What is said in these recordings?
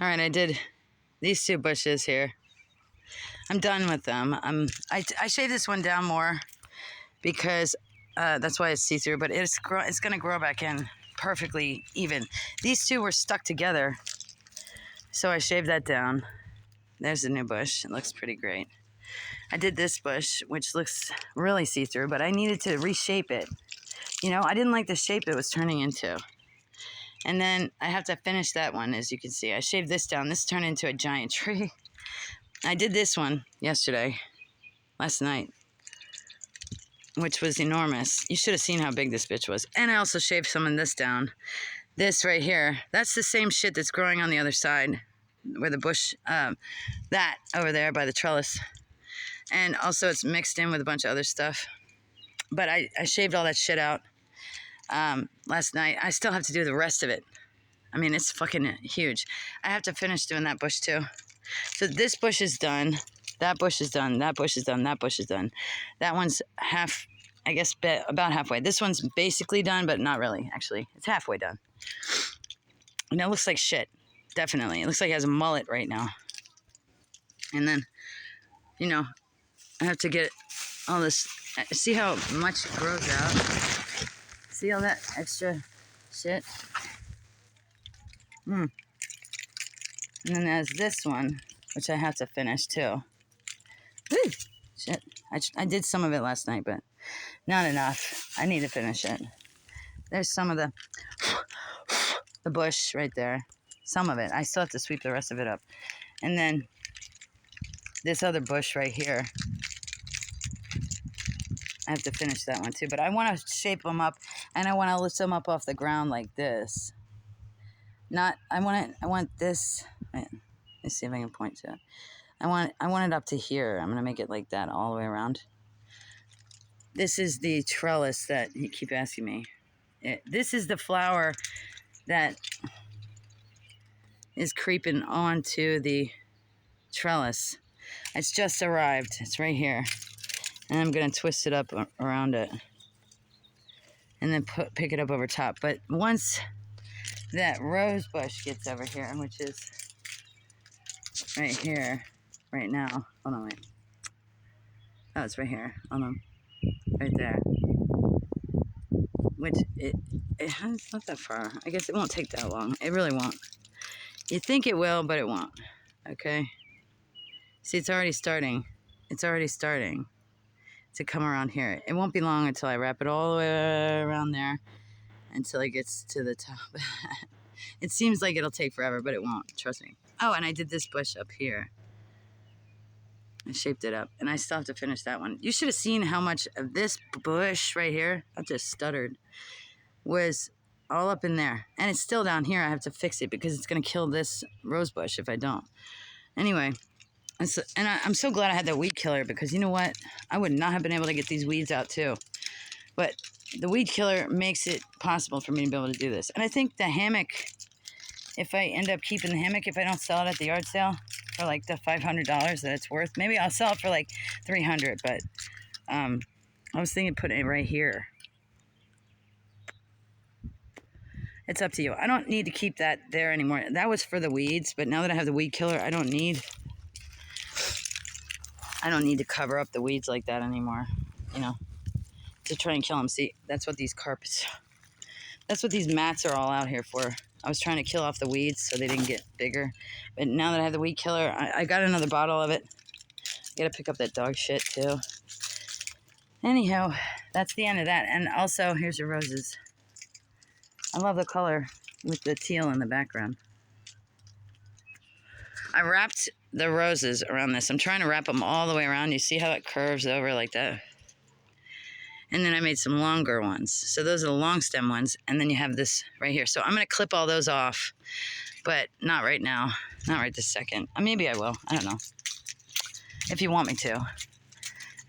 All right, I did these two bushes here. I'm done with them. I shaved this one down more because that's why it's see-through, but it's going to grow back in perfectly even. These two were stuck together, so I shaved that down. There's the new bush. It looks pretty great. I did this bush, which looks really see-through, but I needed to reshape it. You know, I didn't like the shape it was turning into. And then I have to finish that one, as you can see. I shaved this down. This turned into a giant tree. I did this one last night, which was enormous. You should have seen how big this bitch was. And I also shaved some of this down. This right here, that's the same shit that's growing on the other side, where the bush, that over there by the trellis. And also it's mixed in with a bunch of other stuff. But I shaved all that shit out last night. I still have to do the rest of it. I mean, it's fucking huge. I have to finish doing that bush too. So this bush is done. That bush is done. That bush is done. That bush is done. That one's half, I guess, about halfway. This one's basically done, but not really, actually. It's halfway done. And it looks like shit. Definitely. It looks like it has a mullet right now. And then, you know, I have to get all this. See how much it grows out? See all that extra shit? And then there's this one, which I have to finish too. Woo! Shit. I did some of it last night, but not enough. I need to finish it. There's some of the bush right there. Some of it. I still have to sweep the rest of it up. And then this other bush right here. I have to finish that one too. But I want to shape them up, and I want to lift them up off the ground like this. I want this. Wait, let's see if I can point to it. I want it up to here. I'm going to make it like that all the way around. This is the trellis that you keep asking me. This is the flower that is creeping onto the trellis. It's just arrived. It's right here. And I'm going to twist it up around it. And then pick it up over top. But once that rose bush gets over here, which is right here, right now. Hold on, wait. Oh, it's right here. Hold on. Right there. Which, it's not that far. I guess it won't take that long. It really won't. You think it will, but it won't. Okay? See, it's already starting. It's already starting to come around here. It won't be long until I wrap it all the way around there until it gets to the top. It seems like it'll take forever, but it won't. Trust me. Oh, and I did this bush up here. I shaped it up, and I still have to finish that one. You should have seen how much of this bush right here, I just stuttered, was all up in there. And it's still down here. I have to fix it because it's going to kill this rose bush if I don't. Anyway, and I'm so glad I had that weed killer, because you know what? I would not have been able to get these weeds out too. But the weed killer makes it possible for me to be able to do this. And I think the hammock, if I end up keeping the hammock, if I don't sell it at the yard sale for like the $500 that it's worth, maybe I'll sell it for like $300. But I was thinking putting it right here. It's up to you. I don't need to keep that there anymore. That was for the weeds, but now that I have the weed killer, I don't need to cover up the weeds like that anymore, you know, to try and kill them. See, that's what these mats are all out here for. I was trying to kill off the weeds so they didn't get bigger. But now that I have the weed killer, I got another bottle of it. I gotta pick up that dog shit too. Anyhow, that's the end of that. And also, here's the roses. I love the color with the teal in the background. I wrapped the roses around this. I'm trying to wrap them all the way around. You see how it curves over like that? And then I made some longer ones. So those are the long stem ones. And then you have this right here. So I'm going to clip all those off, but not right now. Not right this second. Maybe I will. I don't know. If you want me to.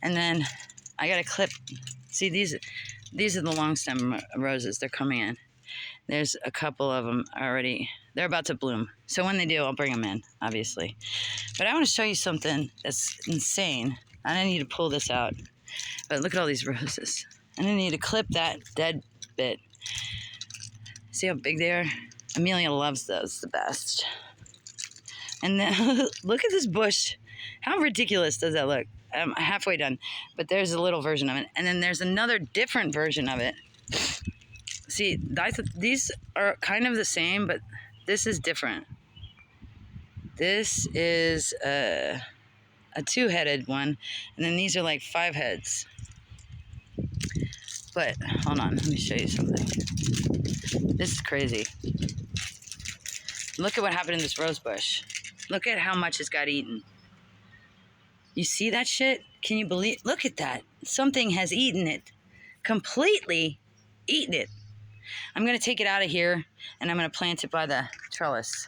And then I got to clip. See, these are the long stem roses. They're coming in. There's a couple of them already. They're about to bloom. So when they do, I'll bring them in, obviously. But I want to show you something that's insane. I need to pull this out. But look at all these roses. And I need to clip that dead bit. See how big they are? Amelia loves those the best. And then look at this bush. How ridiculous does that look? I'm halfway done, but there's a little version of it. And then there's another different version of it. See, these are kind of the same, but this is different. This is a two-headed one, and then these are like 5 heads. But hold on, let me show you something. This is crazy. Look at what happened in this rose bush. Look at how much it's got eaten. You see that shit? Can you believe? Look at that. Something has eaten it. Completely eaten it. I'm going to take it out of here, and I'm going to plant it by the trellis.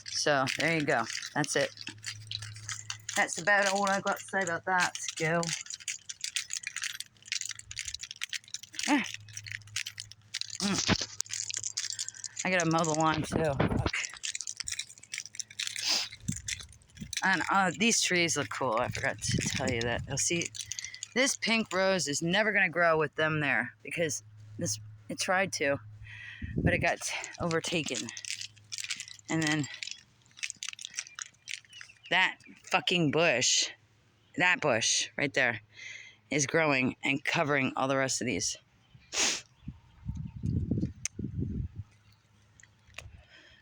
So, there you go. That's it. That's about all I've got to say about that, girl. Ah. I gotta mow the lawn, too. Look. And these trees look cool. I forgot to tell you that. You'll see, this pink rose is never going to grow with them there because it tried to, but it got overtaken. And then that fucking bush, that bush right there, is growing and covering all the rest of these.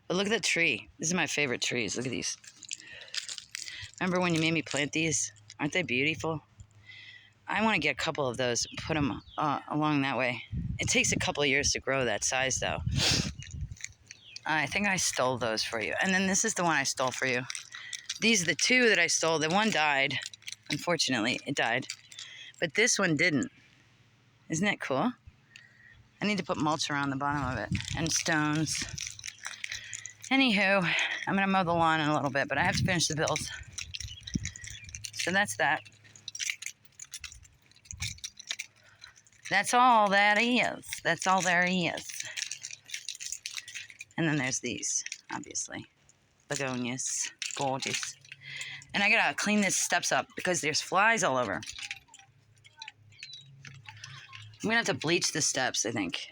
But look at that tree. This is my favorite trees. Look at these. Remember when you made me plant these? Aren't they beautiful? I want to get a couple of those and put them along that way. It takes a couple of years to grow that size, though. I think I stole those for you. And then this is the one I stole for you. These are the 2 that I stole. The one died. Unfortunately, it died. But this one didn't. Isn't that cool? I need to put mulch around the bottom of it. And stones. Anywho, I'm going to mow the lawn in a little bit, but I have to finish the bills. So that's that. That's all that is. That's all there is. And then there's these, obviously. Begonias. Gorgeous. And I gotta clean these steps up because there's flies all over. I'm gonna have to bleach the steps, I think.